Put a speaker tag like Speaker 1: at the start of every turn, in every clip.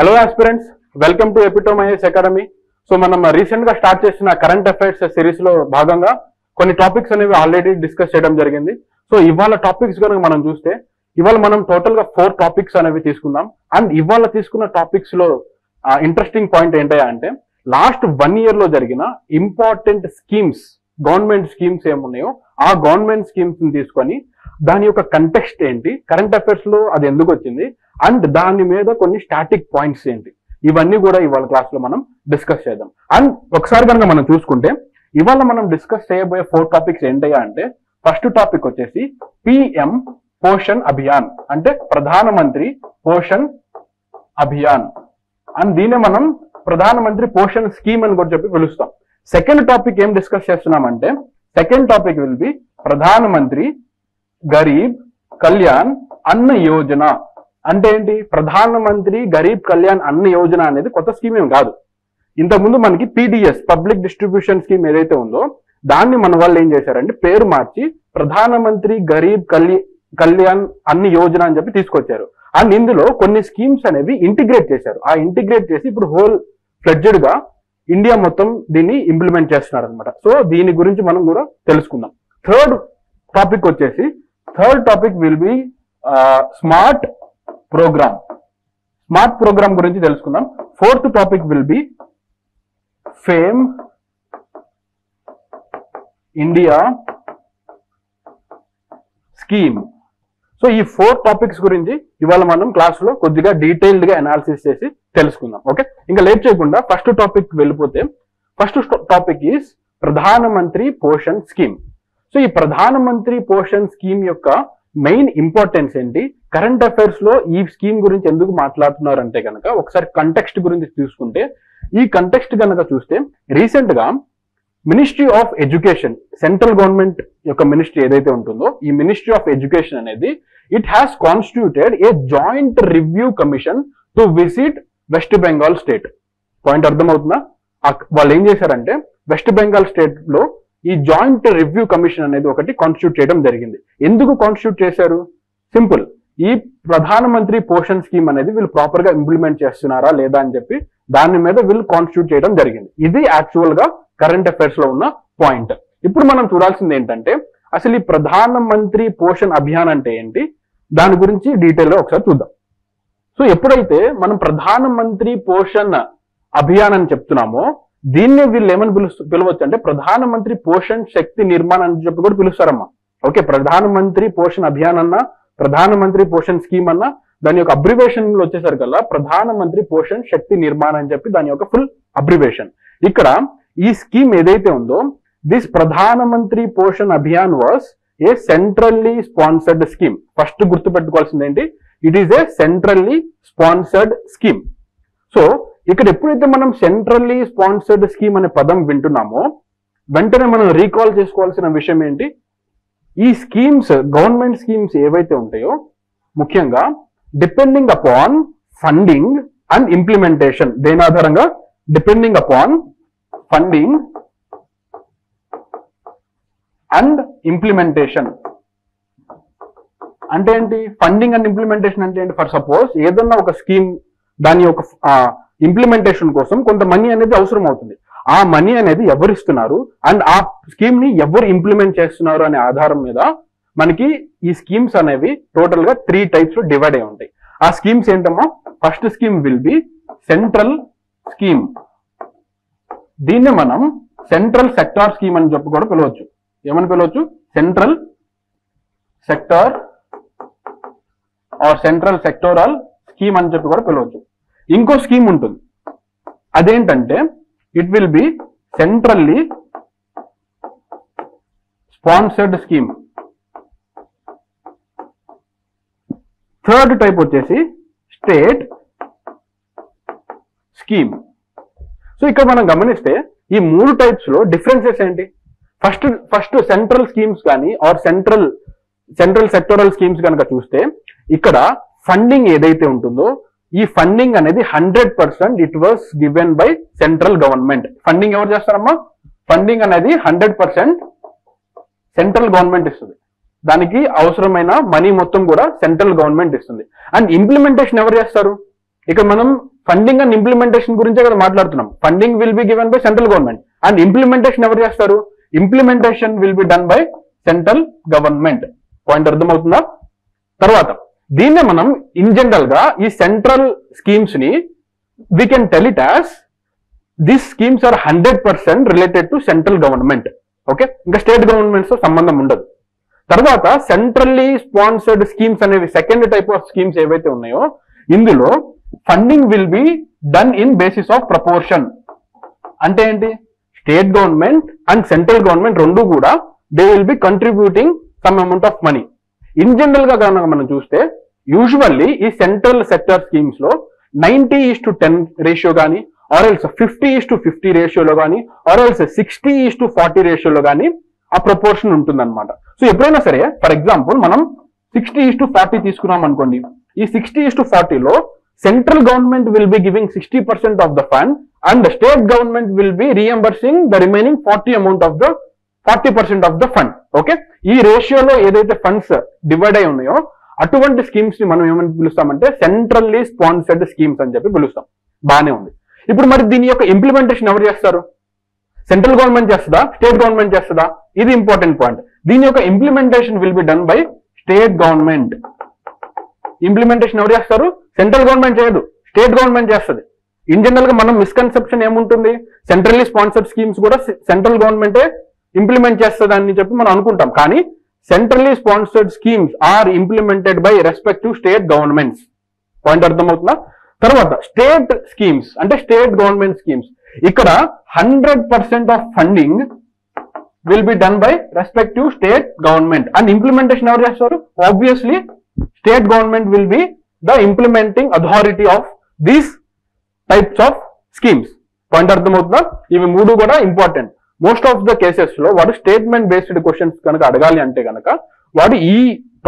Speaker 1: Hello aspirants, welcome to epitome IAS academy. So మనం recent గా start చేసిన current affairs series లో భాగంగా కొన్ని టాపిక్స్ అనేవి ఆల్రెడీ డిస్కస్ చేయడం జరిగింది. సో ఇవాళ టాపిక్స్ కనుక మనం చూస్తే ఇవాళ మనం టోటల్ గా 4 టాపిక్స్ అనేవి తీసుకుందాం. అండ్ ఇవాళ తీసుకున్న టాపిక్స్ లో ఇంట్రెస్టింగ్ పాయింట్ ఏంటంటే అంటే లాస్ట్ 1 year లో జరిగిన ఇంపార్టెంట్ స్కీమ్స్, గవర్నమెంట్ స్కీమ్స్ ఏమున్నాయో ఆ గవర్నమెంట్ స్కీమ్స్ ని తీసుకొని దాని యొక్క కంటెక్స్ట్ ఏంటి, కరెంట్ అఫైర్స్ లో అది ఎందుకు వచ్చింది, అండ్ దాని మీద కొన్ని స్టాటిక్ పాయింట్స్ ఏంటి, ఇవన్నీ కూడా ఇవాళ క్లాస్ లో మనం డిస్కస్ చేద్దాం. అండ్ ఒకసారి కనుక మనం చూసుకుంటే ఇవాళ మనం డిస్కస్ చేయబోయే 4 టాపిక్స్ ఏంటయ్యా అంటే ఫస్ట్ టాపిక్ వచ్చేసి పిఎం పోషణ్ అభియాన్, అంటే ప్రధానమంత్రి పోషణ్ అభియాన్, అండ్ దీన్ని మనం ప్రధానమంత్రి పోషణ్ స్కీమ్ అని కూడా చెప్పి పిలుస్తాం. సెకండ్ టాపిక్ ఏం డిస్కస్ చేస్తున్నామంటే సెకండ్ టాపిక్ విల్ బి ప్రధానమంత్రి గరీబ్ కళ్యాణ్ అన్న యోజన. అంటే ఏంటి? ప్రధానమంత్రి గరీబ్ కళ్యాణ్ అన్న యోజన అనేది కొత్త స్కీమ్ ఏం కాదు. ఇంతకుముందు మనకి పీడిఎస్, పబ్లిక్ డిస్ట్రిబ్యూషన్ స్కీమ్ ఏదైతే ఉందో దాన్ని మన వాళ్ళు ఏం చేశారంటే పేరు మార్చి ప్రధానమంత్రి గరీబ్ కళ్యాణ్ అన్న యోజన అని చెప్పి తీసుకొచ్చారు. అండ్ ఇందులో కొన్ని స్కీమ్స్ అనేవి ఇంటిగ్రేట్ చేశారు. ఆ ఇంటిగ్రేట్ చేసి ఇప్పుడు హోల్ ఫ్లెడ్జెడ్ గా ఇండియా మొత్తం దీన్ని ఇంప్లిమెంట్ చేస్తున్నారు అనమాట. సో దీని గురించి మనం కూడా తెలుసుకుందాం. Third topic will be smart programme గురించి తెలుసుకుందాం. Fourth topic will be FAME India scheme. So ఈ 4 టాపిక్స్ గురించి ఇవాళ మనం క్లాస్ లో కొద్దిగా డీటెయిల్డ్ గా అనాలిసిస్ చేసి తెలుసుకుందాం. ఓకే, ఇంకా లేట్ చేయకుండా ఫస్ట్ టాపిక్ వెళ్ళిపోతే ఫస్ట్ టాపిక్ ఈస్ ప్రధానమంత్రి పోషణ్ స్కీమ్. సో ఈ ప్రధానమంత్రి పోషణ్ స్కీమ్ యొక్క మెయిన్ ఇంపార్టెన్స్ ఏంటి, కరెంట్ అఫైర్స్ లో ఈ స్కీమ్ గురించి ఎందుకు మాట్లాడుతున్నారు అంటే కనుక ఒకసారి కంటెక్స్ట్ గురించి తీసుకుంటే ఈ కంటెక్స్ట్ కనుక చూస్తే రీసెంట్ గా ministry of education, central government యొక్క మినిస్ట్రీ ఏదైతే ఉంటుందో ఈ మినిస్ట్రీ ఆఫ్ ఎడ్యుకేషన్ అనేది it has constituted A joint review commission to visit west Bengal state. Point అర్థమవుతుందా? వాళ్ళు ఏం చేశారంటే వెస్ట్ బెంగాల్ స్టేట్ లో ఈ జాయింట్ రివ్యూ కమిషన్ అనేది ఒకటి కాన్స్టిట్యూట్ చేయడం జరిగింది. ఎందుకు కాన్స్టిట్యూట్ చేశారు? సింపుల్, ఈ ప్రధానమంత్రి పోషణ్ స్కీమ్ అనేది వీళ్ళు ప్రాపర్ గా ఇంప్లిమెంట్ చేస్తున్నారా లేదా అని చెప్పి దాని మీద వీళ్ళు కాన్స్టిట్యూట్ చేయడం జరిగింది. ఇది యాక్చువల్ గా కరెంట్ అఫైర్స్ లో ఉన్న పాయింట్. ఇప్పుడు మనం చూడాల్సింది ఏంటంటే అసలు ఈ ప్రధానమంత్రి పోషణ్ అభియాన్ అంటే ఏంటి, దాని గురించి డీటెయిల్ గా ఒకసారి చూద్దాం. సో ఎప్పుడైతే మనం ప్రధానమంత్రి పోషణ్ అభియాన్ అని చెప్తున్నామో దీన్ని వీళ్ళు ఏమని పిలవచ్చు అంటే ప్రధానమంత్రి పోషణ్ శక్తి నిర్మాణ్ అని చెప్పి కూడా పిలుస్తారమ్మా. ఓకే, ప్రధానమంత్రి పోషణ్ అభియాన్ అన్నా ప్రధానమంత్రి పోషణ్ స్కీమ్ అన్నా దాని యొక్క అబ్రివేషన్ వచ్చేసరికల్లా ప్రధానమంత్రి పోషణ్ శక్తి నిర్మాణ్ అని చెప్పి దాని యొక్క ఫుల్ అబ్రివేషన్. ఇక్కడ ఈ స్కీమ్ ఏదైతే ఉందో దిస్ ప్రధానమంత్రి Poshan Abhiyan was a centrally sponsored scheme. First గుర్తుపెట్టుకోవాల్సింది ఏంటి, it is A centrally sponsored scheme. So ఇక్కడ ఎప్పుడైతే మనం సెంట్రల్లీ స్పాన్సర్డ్ స్కీమ్ అనే పదం వింటున్నామో వెంటనే మనం రీకాల్ చేసుకోవాల్సిన విషయం ఏంటి, ఈ స్కీమ్స్, గవర్నమెంట్ స్కీమ్స్ ఏవైతే ఉంటాయో ముఖ్యంగా depending upon funding and implementation. దేని ఆధారంగా? Depending upon funding and implementation. అంటే ఏంటి ఫండింగ్ అండ్ ఇంప్లిమెంటేషన్ అంటే ఏంటి? ఫర్ సపోజ్ ఏదన్నా ఒక స్కీమ్ దాని యొక్క ఇంప్లిమెంటేషన్ కోసం కొంత మనీ అనేది అవసరం అవుతుంది. ఆ మనీ అనేది ఎవరు ఇస్తున్నారు అండ్ ఆ స్కీమ్ ని ఎవరు ఇంప్లిమెంట్ చేస్తున్నారు అనే ఆధారం మీద మనకి ఈ స్కీమ్స్ అనేవి టోటల్ గా 3 types లో డివైడ్ అయి ఉంటాయి. ఆ స్కీమ్స్ ఏంటమ్మా? First scheme will be central scheme. దీన్ని మనం సెంట్రల్ సెక్టార్ స్కీమ్ అని చెప్పి కూడా పిలవచ్చు. ఏమని పిలవచ్చు? Central sector or central sectoral scheme అని చెప్పి కూడా పిలవచ్చు. ఇంకో స్కీమ్ ఉంటుంది, అదేంటంటే it will B centrally sponsored scheme. Third type వచ్చేసి స్టేట్ స్కీమ్. సో ఇక్కడ మనం గమనిస్తే ఈ 3 types లో డిఫరెన్సెస్ ఏంటి? ఫస్ట్ సెంట్రల్ స్కీమ్స్ కానీ ఆర్ సెంట్రల్ సెక్టోరల్ స్కీమ్స్ కనుక చూస్తే ఇక్కడ ఫండింగ్ ఏదైతే ఉంటుందో ఈ ఫండింగ్ అనేది 100% it was given by central government. Funding ఎవరు చేస్తారమ్మా? ఫండింగ్ అనేది 100% సెంట్రల్ గవర్నమెంట్ ఇస్తుంది. దానికి అవసరమైన మనీ మొత్తం కూడా సెంట్రల్ గవర్నమెంట్ ఇస్తుంది. అండ్ ఇంప్లిమెంటేషన్ ఎవరు చేస్తారు? ఇక మనం ఫండింగ్ అండ్ ఇంప్లిమెంటేషన్ గురించే కదా మాట్లాడుతున్నాం. Funding will be given by central government and implementation ఎవరు చేస్తారు? Implementation will be done by central government. Point అర్థమవుతుందా? తర్వాత దీన్నే మనం ఇన్ జనరల్ గా ఈ సెంట్రల్ స్కీమ్స్ ని we can tell it as these schemes are 100% related to central government. Okay, ఇంకా స్టేట్ గవర్నమెంట్స్ తో సంబంధం ఉండదు. తర్వాత సెంట్రల్లీ స్పాన్సర్డ్ స్కీమ్స్ అనేవి సెకండ్ టైప్ ఆఫ్ స్కీమ్స్ ఏవైతే ఉన్నాయో ఇందులో funding will be done in basis of proportion. అంటే ఏంటి? State government and central government రెండు కూడా they will be contributing some amount of money. In general గా కనుక మనం చూస్తే యూజువల్లీ ఈ సెంట్రల్ సెక్టర్ స్కీమ్స్ లో 90:10 రేషియో కానీ ఆర్ ఎల్స్ 50:50 రేషియోలో కానీ ఆర్ ఎల్స్ 60:40 రేషియోలో కానీ ఆ ప్రపోర్షన్ ఉంటుంది అనమాట. సో ఎప్పుడైనా సరే ఫర్ ఎగ్జాంపుల్ మనం 60:40 తీసుకున్నాం అనుకోండి, ఈ 60:40లో central government will be giving 60% of the fund and state government will be reimbursing the remaining 40% of the fund. Okay, ఈ రేషియోలో ఏదైతే ఫండ్స్ డివైడ్ అయి ఉన్నాయో అటువంటి స్కీమ్స్ ని మనం ఏమని పిలుస్తామంటే సెంట్రల్లీ స్పాన్సర్డ్ స్కీమ్స్ అని చెప్పి పిలుస్తాం. బానే ఉంది. ఇప్పుడు మరి దీని యొక్క ఇంప్లిమెంటేషన్ ఎవరు చేస్తారు? సెంట్రల్ గవర్నమెంట్ చేస్తుందా? స్టేట్ గవర్నమెంట్ చేస్తుందా? ఇది ఇంపార్టెంట్ పాయింట్. దీని యొక్క implementation will be done by state government. Implementation ఎవరు చేస్తారు? సెంట్రల్ గవర్నమెంట్ చేయదు, స్టేట్ గవర్నమెంట్ చేస్తుంది. ఇన్ జనరల్ గా మనం మిస్కన్సెప్షన్ ఏముంటుంది? సెంట్రల్లీ స్పాన్సర్డ్ స్కీమ్స్ కూడా సెంట్రల్ గవర్నమెంటే ఇంప్లిమెంట్ చేస్తుంది అని చెప్పి మనం అనుకుంటాం. కానీ centrally sponsored schemes are implemented by respective state governments. Point అర్థమవుతుందా? తర్వాత స్టేట్ స్కీమ్స్ అంటే స్టేట్ గవర్నమెంట్ స్కీమ్స్. ఇక్కడ 100% of funding will be done by respective state government and implementation ఎవరు చేస్తారు? Obviously state government will be the implementing authority of these types of schemes. Point అర్థమవుతుందా? ఇవి మూడు కూడా important. Most of the cases లో వాడు statement based questions కనుక అడగాలి అంటే కనుక వాడు ఈ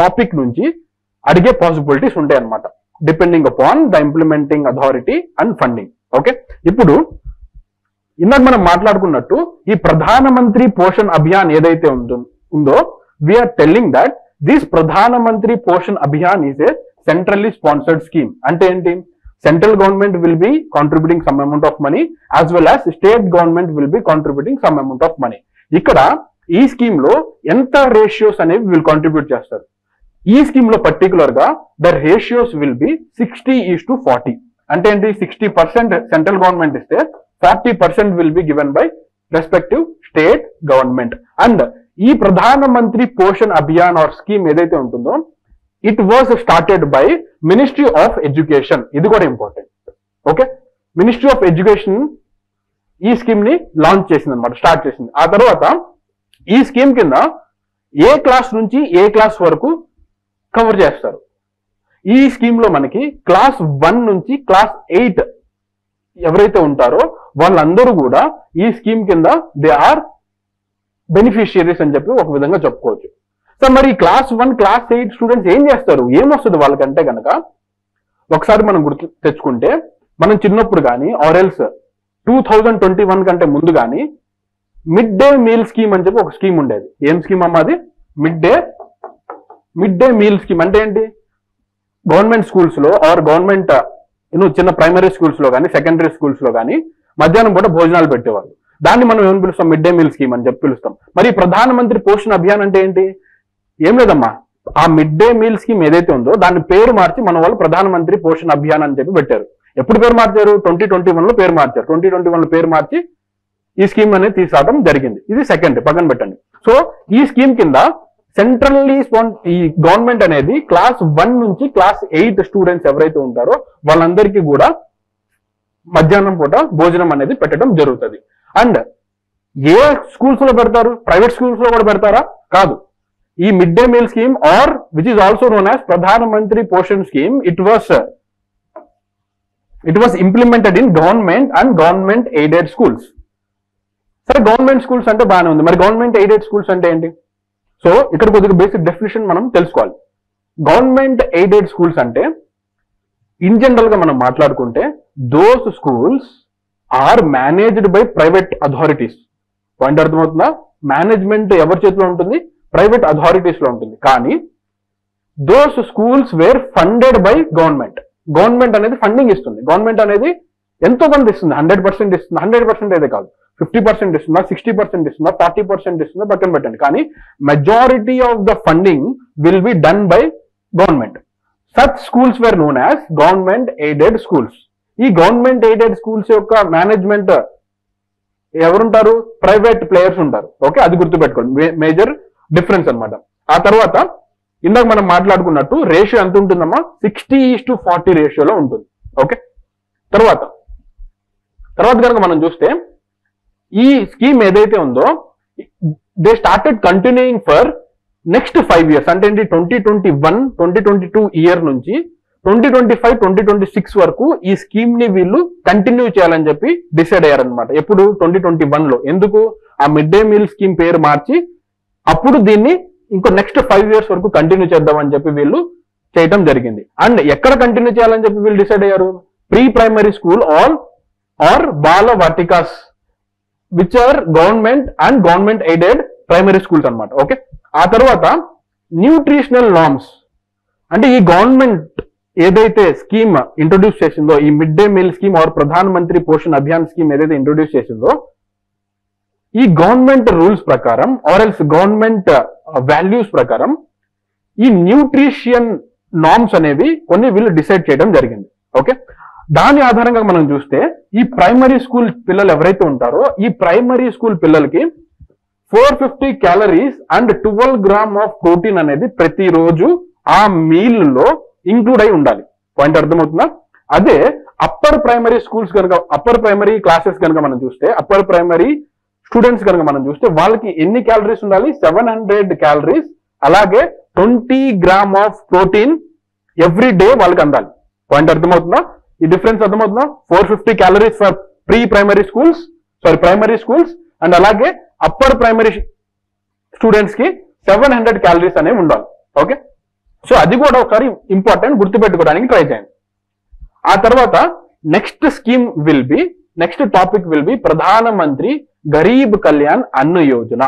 Speaker 1: టాపిక్ నుంచి అడిగే పాసిబిలిటీస్ ఉంటాయి అన్నమాట, depending upon the implementing authority and funding. Okay, ఇప్పుడు ఇందాక మనం మాట్లాడుకున్నట్టు ఈ ప్రధానమంత్రి పోషణ్ అభియాన్ ఏదైతే ఉందో వీఆర్ టెల్లింగ్ దట్ దిస్ ప్రధానమంత్రి Poshan Abhiyan is a centrally sponsored scheme. అంటే ఏంటి? Central government will B contributing some amount of money as well as state government will B contributing some amount of money. ఇక్కడ ఈ స్కీమ్ లో ఎంత ratios అనేవి వీళ్ళు contribute చేస్తారు? ఈ స్కీమ్ లో పర్టికులర్ గా ద రేషియోస్ విల్ బి 60:40. అంటే ఏంటి? 60% సెంట్రల్ గవర్నమెంట్ ఇస్తే 40% will be given by respective state government. And ఈ ప్రధానమంత్రి పోషణ్ అభియాన్ ఆర్ స్కీమ్ ఏదైతే ఉంటుందో it was started by ministry of education. ఇది కూడా important. Okay, ministry of education ఈ స్కీమ్ ని లాంచ్ చేసింది అనమాట, స్టార్ట్ చేసింది. ఆ తర్వాత ఈ స్కీమ్ కింద ఏ క్లాస్ నుంచి ఏ క్లాస్ వరకు కవర్ చేస్తారు? ఈ స్కీమ్ లో మనకి క్లాస్ 1 నుంచి క్లాస్ 8 ఎవరైతే ఉంటారో వాళ్ళందరూ కూడా ఈ స్కీమ్ కింద దే ఆర్ బెనిఫిషియరీస్ అని చెప్పి ఒక విధంగా చెప్పుకోవచ్చు. సో మరి క్లాస్ 1 క్లాస్ 8 స్టూడెంట్స్ ఏం చేస్తారు? ఏమొస్తుంది వాళ్ళకంటే కనుక ఒకసారి మనం గుర్తు తెచ్చుకుంటే మనం చిన్నప్పుడు కానీ ఆర్ ఎల్స్ 2021 కంటే ముందు కానీ మిడ్ డే మీల్ స్కీమ్ అని చెప్పి ఒక స్కీమ్ ఉండేది. ఏం స్కీమ్ అమ్మా అది? Mid day meal scheme. అంటే ఏంటి? గవర్నమెంట్ స్కూల్స్ లో ఆర్ గవర్నమెంట్ చిన్న ప్రైమరీ స్కూల్స్ లో కానీ సెకండరీ స్కూల్స్ లో కానీ మధ్యాహ్నం పూట భోజనాలు పెట్టేవాళ్ళు. దాన్ని మనం ఏమని పిలుస్తాం? మిడ్ డే మీల్ స్కీమ్ అని చెప్పి పిలుస్తాం. మరి ప్రధానమంత్రి పోషణ్ అభియాన్ అంటే ఏంటి? ఏం లేదమ్మా, ఆ మిడ్ డే మీల్ స్కీమ్ ఏదైతే ఉందో దాని పేరు మార్చి మన వాళ్ళు ప్రధానమంత్రి పోషణ్ అభియాన్ అని చెప్పి పెట్టారు. ఎప్పుడు పేరు మార్చారు? 2021 లో పేరు మార్చారు. 2021 లో పేరు మార్చి ఈ స్కీమ్ అనేది తీసుకురావడం జరిగింది. ఇది సెకండ్, పక్కన పెట్టండి. సో ఈ స్కీమ్ కింద సెంట్రల్లీ ఈ గవర్నమెంట్ అనేది క్లాస్ 1 నుంచి క్లాస్ 8 స్టూడెంట్స్ ఎవరైతే ఉంటారో వాళ్ళందరికీ కూడా మధ్యాహ్నం పూట భోజనం అనేది పెట్టడం జరుగుతుంది. అండ్ ఏ స్కూల్స్ లో పెడతారు? ప్రైవేట్ స్కూల్స్ లో కూడా పెడతారా? కాదు. ఈ mid day meal scheme are which is also known as Pradhanmantri Poshan scheme it was implemented in government and government aided schools. సరే, గవర్నమెంట్ స్కూల్స్ అంటే బాగానే ఉంది. మరి గవర్నమెంట్ ఎయిడెడ్ స్కూల్స్ అంటే ఏంటి? సో ఇక్కడ కొద్దిగా బేసిక్ డెఫినేషన్ మనం తెలుసుకోవాలి. గవర్నమెంట్ ఎయిడెడ్ స్కూల్స్ అంటే ఇన్ జనరల్ గా మనం మాట్లాడుకుంటే those schools are managed by private authorities. Point అర్థమవుతుందా? మేనేజ్మెంట్ ఎవరి చేతిలో ఉంటుంది? ప్రైవేట్ అథారిటీస్ లో ఉంటుంది. కానీ those schools were funded by government. Government అనేది ఫండింగ్ ఇస్తుంది. గవర్నమెంట్ అనేది ఎంతో కొంత ఇస్తుంది, 100% ఇస్తుంది. 100% అయితే కాదు, 50% ఇస్తుందా, 60% ఇస్తుందా, 40% ఇస్తుందా పక్కన పెట్టండి. కానీ majority of the funding will be done by government. Such schools were known as government aided schools. ఈ గవర్నమెంట్ ఎయిడెడ్ స్కూల్స్ యొక్క మేనేజ్మెంట్ ఎవరుంటారు? ప్రైవేట్ ప్లేయర్స్ ఉంటారు. ఓకే, అది గుర్తుపెట్టుకోండి, మేజర్ డిఫరెన్స్ అనమాట. ఆ తర్వాత ఇందాక మనం మాట్లాడుకున్నట్టు రేషియో ఎంత ఉంటుందమ్మా? 60:40 రేషియోలో ఉంటుంది. ఓకే, తర్వాత కనుక మనం చూస్తే ఈ స్కీమ్ ఏదైతే ఉందో they started continuing for next 5 years. అంటే ఏంటి? 2021-2022 ఇయర్ నుంచి 2025-2026 వరకు ఈ స్కీమ్ ని వీళ్ళు కంటిన్యూ చేయాలని చెప్పి డిసైడ్ అయ్యారనమాట. ఎప్పుడు? 2021లో. ఎందుకు? ఆ మిడ్ డే మీల్ స్కీమ్ పేరు మార్చి అప్పుడు దీన్ని ఇంకో నెక్స్ట్ 5 years వరకు కంటిన్యూ చేద్దామని చెప్పి వీళ్ళు చేయటం జరిగింది. అండ్ ఎక్కడ కంటిన్యూ చేయాలని చెప్పి వీళ్ళు డిసైడ్ అయ్యారు? Pre primary school are Bal Vatikas which are government and government aided primary schools అనమాట. ఓకే, ఆ తర్వాత న్యూట్రిషనల్ నార్మ్స్. అంటే ఈ గవర్నమెంట్ ఏదైతే స్కీమ్ ఇంట్రొడ్యూస్ చేసిందో, ఈ mid day meal scheme or Pradhan Mantri Poshan Abhiyan scheme ఏదైతే ఇంట్రొడ్యూస్ చేసిందో, ఈ గవర్నమెంట్ రూల్స్ ప్రకారం ఆర్ ఎల్స్ గవర్నమెంట్ వాల్యూస్ ప్రకారం ఈ న్యూట్రిషన్ నార్మ్స్ అనేవి కొన్ని వీళ్ళు డిసైడ్ చేయడం జరిగింది. ఓకే, దాని ఆధారంగా మనం చూస్తే ఈ ప్రైమరీ స్కూల్ పిల్లలు ఎవరైతే ఉంటారో ఈ ప్రైమరీ స్కూల్ పిల్లలకి 450 calories and 12 grams of protein అనేది ప్రతిరోజు ఆ మీల్ లో ఇంక్లూడ్ అయి ఉండాలి. పాయింట్ అర్థమవుతుందా? అదే అప్పర్ ప్రైమరీ స్కూల్స్ కనుక, అప్పర్ ప్రైమరీ క్లాసెస్ కనుక మనం చూస్తే, అప్పర్ ప్రైమరీ స్టూడెంట్స్ కనుక మనం చూస్తే వాళ్ళకి ఎన్ని క్యాలరీస్ ఉండాలి? 700 క్యాలరీస్, అలాగే 20 grams of protein every day వాళ్ళకి అందాలి. పాయింట్ అర్థమవుతుందా? ఈ డిఫరెన్స్ అర్థమవుతుందా? 450 calories for primary schools and అలాగే అప్పర్ ప్రైమరీ స్టూడెంట్స్ కి 700 క్యాలరీస్ అనేవి ఉండాలి. ఓకే, సో అది కూడా ఒకసారి ఇంపార్టెంట్, గుర్తుపెట్టుకోవడానికి ట్రై చేయండి. ఆ తర్వాత నెక్స్ట్ టాపిక్ విల్ బి ప్రధాన మంత్రి గరీబ్ కళ్యాణ్ అన్న యోజన.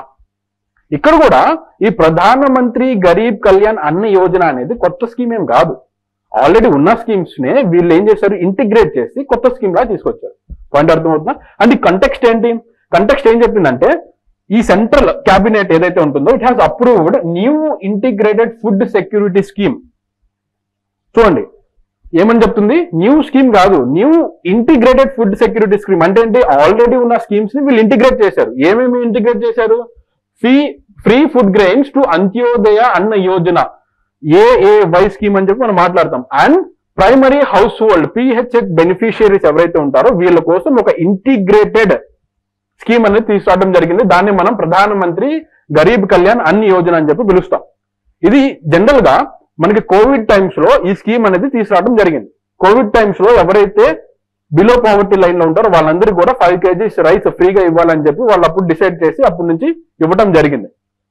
Speaker 1: ఇక్కడ కూడా ఈ ప్రధాన మంత్రి గరీబ్ కళ్యాణ్ అన్న యోజన అనేది కొత్త స్కీమ్ ఏం కాదు. ఆల్రెడీ ఉన్న స్కీమ్స్ నే వీళ్ళు ఏం చేశారు? ఇంటిగ్రేట్ చేసి కొత్త స్కీమ్ లా తీసుకొచ్చారు. పాయింట్ అర్థమవుతుందా? అండ్ ఈ కంటెక్స్ట్ ఏంటి? కంటెక్స్ట్ ఏం చెప్పిందంటే ఈ సెంట్రల్ క్యాబినెట్ ఏదైతే ఉంటుందో it has approved new integrated food security scheme. చూడండి ఏమని చెప్తుంది? న్యూ స్కీమ్ కాదు, new integrated food security scheme. అంటే ఏంటి? ఆల్రెడీ ఉన్న స్కీమ్స్ ని వీళ్ళు ఇంటిగ్రేట్ చేశారు. ఏమేమి ఇంటిగ్రేట్ చేశారు? Free food grains to Antyodaya అన్న యోజన, AAY స్కీమ్ అని చెప్పి మనం మాట్లాడతాం. And primary house hold PHH beneficiaries ఎవరైతే ఉంటారో వీళ్ళ కోసం ఒక ఇంటిగ్రేటెడ్ స్కీమ్ అనేది తీసుకురావడం జరిగింది. దాన్ని మనం ప్రధాన మంత్రి గరీబ్ కళ్యాణ్ అన్న యోజన అని చెప్పి పిలుస్తాం. ఇది జనరల్ గా మనకి కోవిడ్ టైమ్స్ లో ఈ స్కీమ్ అనేది తీసుకురావడం జరిగింది. కోవిడ్ టైమ్స్ లో ఎవరైతే బిలో పావర్టీ లైన్ లో ఉంటారో వాళ్ళందరికీ కూడా 5 kgs రైస్ ఫ్రీగా ఇవ్వాలని చెప్పి వాళ్ళు అప్పుడు డిసైడ్ చేసి అప్పటి నుంచి ఇవ్వడం జరిగింది.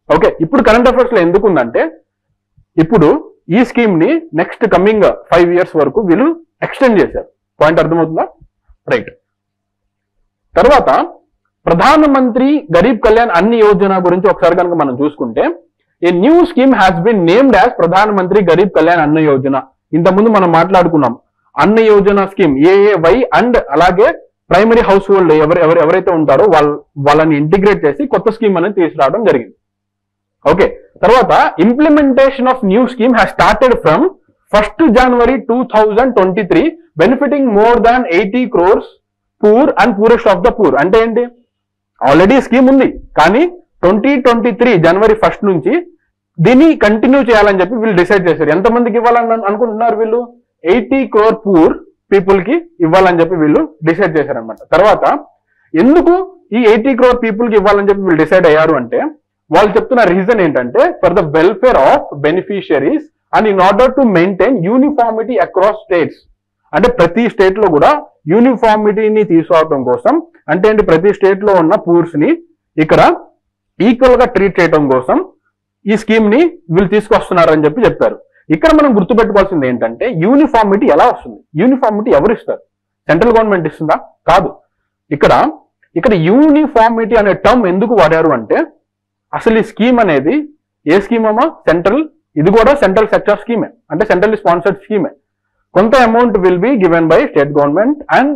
Speaker 1: ఓకే, ఇప్పుడు కరెంట్ అఫైర్స్ లో ఎందుకు ఉందంటే ఇప్పుడు ఈ స్కీమ్ ని నెక్స్ట్ కమింగ్ 5 years వరకు వీళ్ళు ఎక్స్టెండ్ చేశారు. పాయింట్ అర్థమవుతుందా? రైట్. తర్వాత ప్రధాన మంత్రి గరీబ్ కళ్యాణ్ అన్న యోజన గురించి ఒకసారి కనుక మనం చూసుకుంటే a new scheme has been named as Pradhan Mantri Garib Kalyan అన్న యోజన. ఇంతకుముందు మనం మాట్లాడుకున్నాం అన్న యోజన స్కీమ్ AAY అండ్ అలాగే ప్రైమరీ హౌస్ హోల్డ్ ఎవరైతే ఉంటారో వాళ్ళని ఇంటిగ్రేట్ చేసి కొత్త స్కీమ్ అనేది తీసుకురావడం జరిగింది. ఓకే, తర్వాత implementation of new scheme has started from 1st January 2023 benefiting more than 80 crores poor and poorest of the poor. అంటే ఏంటి? ఆల్రెడీ స్కీమ్ ఉంది కానీ 2023 January 1st నుంచి దీన్ని కంటిన్యూ చేయాలని చెప్పి వీళ్ళు డిసైడ్ చేశారు. ఎంతమందికి ఇవ్వాలని అనుకుంటున్నారు వీళ్ళు? 80 crore పూర్ పీపుల్ కి ఇవ్వాలని చెప్పి వీళ్ళు డిసైడ్ చేశారనమాట. తర్వాత ఎందుకు ఈ 80 crore పీపుల్ కి ఇవ్వాలని చెప్పి వీళ్ళు డిసైడ్ అయ్యారు అంటే వాళ్ళు చెప్తున్న రీజన్ ఏంటంటే for the welfare of beneficiaries and in order to maintain uniformity across states. అంటే ప్రతి స్టేట్ లో కూడా యూనిఫార్మిటీని తీసుకురావడం కోసం, అంటే ఏంటి? ప్రతి స్టేట్ లో ఉన్న పూర్స్ ని ఇక్కడ ఈక్వల్ గా ట్రీట్ చేయడం కోసం ఈ స్కీమ్ ని వీళ్ళు తీసుకొస్తున్నారని చెప్పి చెప్పారు. ఇక్కడ మనం గుర్తుపెట్టుకోవాల్సింది ఏంటంటే యూనిఫార్మిటీ ఎలా వస్తుంది? యూనిఫార్మిటీ ఎవరు ఇస్తారు? సెంట్రల్ గవర్నమెంట్ ఇస్తుందా? కాదు. ఇక్కడ యూనిఫార్మిటీ అనే టర్మ్ ఎందుకు వాడారు అంటే అసలు ఈ స్కీమ్ అనేది ఏ స్కీమ్ అమ్మా? సెంట్రల్, ఇది కూడా సెంట్రల్ సెక్టర్ స్కీమే, అంటే సెంట్రల్ స్పాన్సర్డ్ స్కీమే. కొంత amount will be given by state government and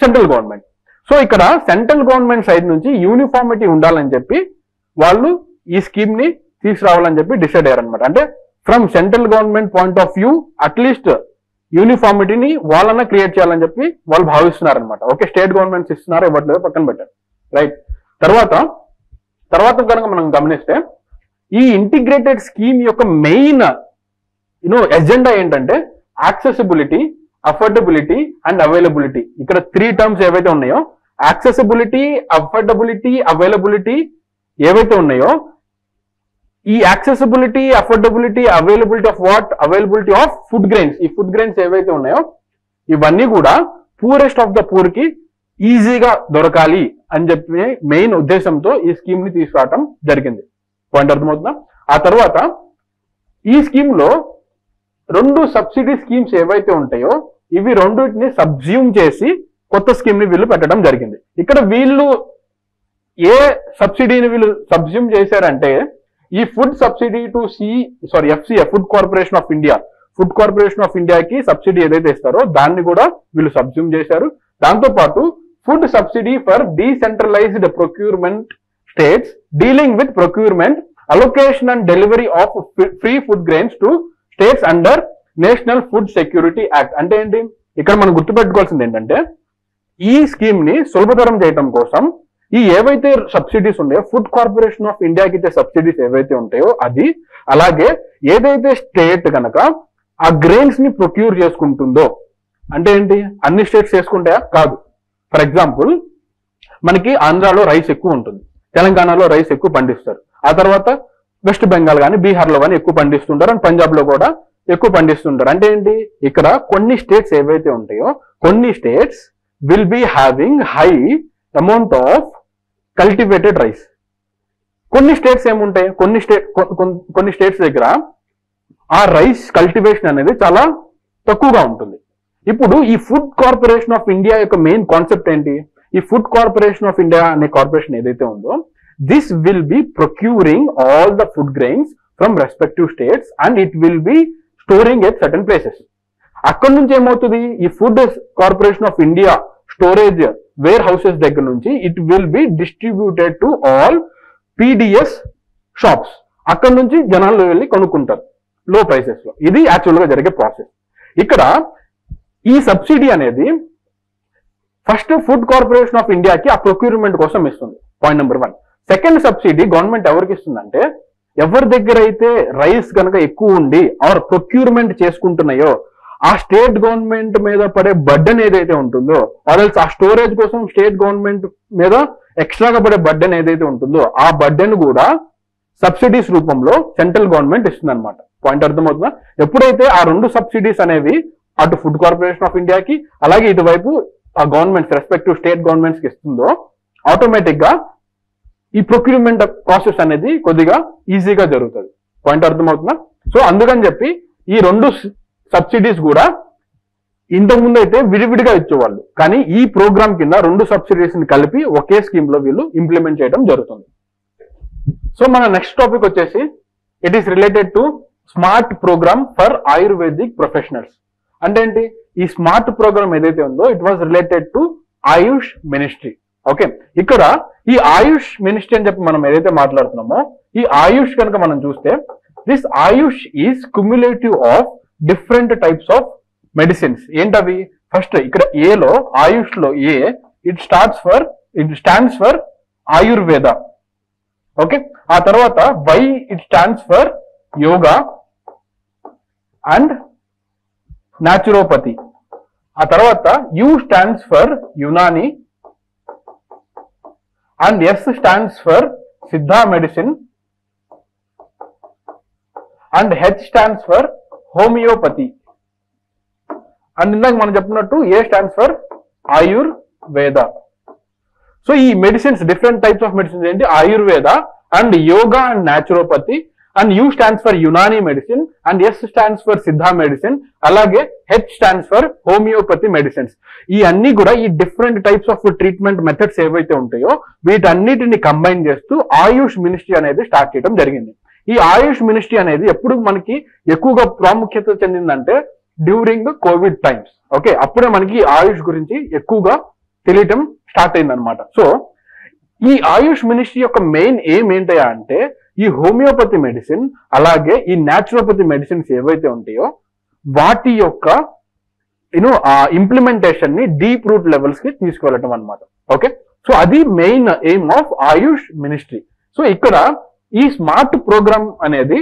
Speaker 1: central government. So ఇక్కడ సెంట్రల్ గవర్నమెంట్ సైడ్ నుంచి యూనిఫార్మిటీ ఉండాలని చెప్పి వాళ్ళు ఈ స్కీమ్ ని తీసుకురావాలని చెప్పి డిసైడ్ అయ్యారనమాట. అంటే from central government point of view at least యూనిఫార్మిటీని వాళ్ళన్నా క్రియేట్ చేయాలని చెప్పి వాళ్ళు భావిస్తున్నారనమాట. ఓకే, స్టేట్ గవర్నమెంట్స్ ఇస్తున్నారు ఇవ్వట్లేదు పక్కన పెట్టారు, రైట్. తర్వాత కనుక మనం గమనిస్తే ఈ ఇంటిగ్రేటెడ్ స్కీమ్ యొక్క మెయిన్ ఎజెండా ఏంటంటే యాక్సెసిబిలిటీ, అఫోర్డబిలిటీ అండ్ అవైలబిలిటీ. ఇక్కడ 3 టర్మ్స్ ఏవైతే ఉన్నాయో, యాక్సెసిబిలిటీ, అఫోర్డబిలిటీ, అవైలబిలిటీ ఏవైతే ఉన్నాయో, ఈ accessibility, affordability, availability of what? Availability of food grains. ఈ ఫుడ్ గ్రెయిన్స్ ఏవైతే ఉన్నాయో ఇవన్నీ కూడా పూరెస్ట్ ఆఫ్ ద పూర్ కి ఈజీగా దొరకాలి అని చెప్పి మెయిన్ ఉద్దేశంతో ఈ స్కీమ్ ని తీసుకురావటం జరిగింది. పాయింట్ అర్థమవుతుందా? ఆ తర్వాత ఈ స్కీమ్ లో 2 సబ్సిడీ స్కీమ్స్ ఏవైతే ఉంటాయో ఇవి రెండింటిని సబ్జ్యూమ్ చేసి కొత్త స్కీమ్ ని వీళ్ళు పెట్టడం జరిగింది. ఇక్కడ వీళ్ళు ఏ సబ్సిడీని వీళ్ళు సబ్జ్యూమ్ చేశారంటే ఈ food subsidy to FCI, food corporation of India, food corporation of ఇండియాకి సబ్సిడీ ఏదైతే ఇస్తారో దాన్ని కూడా వీళ్ళు సబ్జ్యూమ్ చేశారు. దాంతో పాటు food subsidy for decentralised procurement states dealing with procurement, allocation and delivery of free food grains to states under national food security act. అంటే ఏంటి? ఇక్కడ మనం గుర్తుపెట్టుకోవాల్సింది ఏంటంటే ఈ స్కీమ్ ని సులభతరం చేయడం కోసం ఈ ఏవైతే సబ్సిడీస్ ఉన్నాయో ఫుడ్ కార్పొరేషన్ ఆఫ్ ఇండియాకి ఇచ్చే సబ్సిడీస్ ఏవైతే ఉంటాయో అది, అలాగే ఏదైతే స్టేట్ కనుక ఆ గ్రెయిన్స్ ని ప్రొక్యూర్ చేసుకుంటుందో, అంటే ఏంటి అన్ని స్టేట్స్ చేసుకుంటాయా? కాదు. ఫర్ ఎగ్జాంపుల్ మనకి ఆంధ్రాలో రైస్ ఎక్కువ ఉంటుంది, తెలంగాణలో రైస్ ఎక్కువ పండిస్తారు, ఆ తర్వాత వెస్ట్ బెంగాల్ కానీ బీహార్ లో కానీ ఎక్కువ పండిస్తుంటారు, అండ్ పంజాబ్ లో కూడా ఎక్కువ పండిస్తుంటారు. అంటే ఏంటి? ఇక్కడ కొన్ని స్టేట్స్ ఏవైతే ఉంటాయో కొన్ని states will be having high amount of cultivated rice. కొన్ని స్టేట్స్ ఏముంటాయి, కొన్ని స్టేట్స్ దగ్గర ఆ రైస్ కల్టివేషన్ అనేది చాలా తక్కువగా ఉంటుంది. ఇప్పుడు ఈ ఫుడ్ కార్పొరేషన్ ఆఫ్ ఇండియా యొక్క మెయిన్ కాన్సెప్ట్ ఏంటి? ఈ ఫుడ్ కార్పొరేషన్ ఆఫ్ ఇండియా అనే కార్పొరేషన్ ఏదైతే ఉందో this will be procuring all the food grains from respective states and it will be storing at certain places. అక్కడ నుంచి ఏమవుతుంది? ఈ food corporation of India storage warehouses దగ్గర నుంచి it will be distributed to all PDS shops. అక్కడ నుంచి జనాలు వెళ్ళి కొనుక్కుంటారు లో ప్రైసెస్ లో. ఇది యాక్చువల్ గా జరిగే ప్రాసెస్. ఇక్కడ ఈ సబ్సిడీ అనేది ఫస్ట్ ఫుడ్ కార్పొరేషన్ ఆఫ్ ఇండియాకి ఆ ప్రొక్యూర్మెంట్ కోసం ఇస్తుంది, point number 1. Second subsidy government ఎవరికి ఇస్తుందంటే ఎవరి దగ్గర అయితే రైస్ కనుక ఎక్కువ ఉండి ఆర్ ప్రొక్యూర్మెంట్ చేసుకుంటున్నాయో ఆ స్టేట్ గవర్నమెంట్ మీద పడే బర్డెన్ ఏదైతే ఉంటుందో, ఆర్ఎల్స్ ఆ స్టోరేజ్ కోసం స్టేట్ గవర్నమెంట్ మీద ఎక్స్ట్రాగా పడే బర్డెన్ ఏదైతే ఉంటుందో ఆ బర్డెన్ కూడా సబ్సిడీస్ రూపంలో సెంట్రల్ గవర్నమెంట్ ఇస్తుంది అనమాట. పాయింట్ అర్థమవుతుందా? ఎప్పుడైతే ఆ 2 సబ్సిడీస్ అనేవి అటు ఫుడ్ కార్పొరేషన్ ఆఫ్ ఇండియాకి అలాగే ఇటువైపు ఆ గవర్నమెంట్స్ రెస్పెక్టివ్ స్టేట్ గవర్నమెంట్స్ కి ఇస్తుందో ఆటోమేటిక్ గా ఈ ప్రొక్యూర్మెంట్ ప్రాసెస్ అనేది కొద్దిగా ఈజీగా జరుగుతుంది. పాయింట్ అర్థమవుతుందా? సో అందుకని చెప్పి ఈ 2 సబ్సిడీస్ కూడా ఇంతకుముందు అయితే విడివిడిగా ఇచ్చేవాళ్ళు, కానీ ఈ ప్రోగ్రామ్ కింద 2 సబ్సిడీస్ ని కలిపి ఒకే స్కీమ్ లో వీళ్ళు ఇంప్లిమెంట్ చేయడం జరుగుతుంది. సో మన నెక్స్ట్ టాపిక్ వచ్చేసి it is related to smart programme for ayurvedic professionals. అంటే ఏంటి? ఈ స్మార్ట్ ప్రోగ్రామ్ ఏదైతే ఉందో it was related to AYUSH ministry. Okay, ఇక్కడ ఈ ఆయుష్ మినిస్ట్రీ అని చెప్పి మనం ఏదైతే మాట్లాడుతున్నామో ఈ ఆయుష్ కనుక మనం చూస్తే this AYUSH is cumulative of different types of medicines. ఏంటవి? ఫస్ట్ ఇక్కడ ఏలో ఆయుష్ లో it stands for Ayurveda. Okay, ఆ తర్వాత Y it stands for yoga and naturopathy. ఆ తర్వాత U stands for Unani and S stands for Siddha medicine and H stands for homeopathy. And ఇందాక మనం చెప్పినట్టు A stands for Ayurveda. So ఈ medicines different types of medicines ఏంటి? Ayurveda and yoga and naturopathy, and U stands for Unani medicine and S stands for Siddha medicine, అలాగే H stands for homeopathy medicines. ఈ అన్ని కూడా ఈ different types of treatment methods ఏవైతే ఉంటాయో వీటన్నిటిని కంబైన్ చేస్తూ ఆయుష్ మినిస్ట్రీ అనేది స్టార్ట్ చేయడం జరిగింది. ఈ ఆయుష్ మినిస్ట్రీ అనేది ఎప్పుడు మనకి ఎక్కువగా ప్రాముఖ్యత చెందిందంటే డ్యూరింగ్ కోవిడ్ టైమ్స్. ఓకే, అప్పుడే మనకి ఆయుష్ గురించి ఎక్కువగా తెలియటం స్టార్ట్ అయింది అనమాట. సో ఈ ఆయుష్ మినిస్ట్రీ యొక్క మెయిన్ ఎయిమ్ ఏంటయ్యా అంటే ఈ హోమియోపతి మెడిసిన్ అలాగే ఈ న్యాచురోపతి మెడిసిన్స్ ఏవైతే ఉంటాయో వాటి యొక్క ఆ ఇంప్లిమెంటేషన్ ని డీప్ రూట్ లెవెల్స్ కి తీసుకువెళ్ళటం అనమాట. ఓకే, సో అది main aim of Ayush ministry. So ఇక్కడ ఈ స్మార్ట్ ప్రోగ్రామ్ అనేది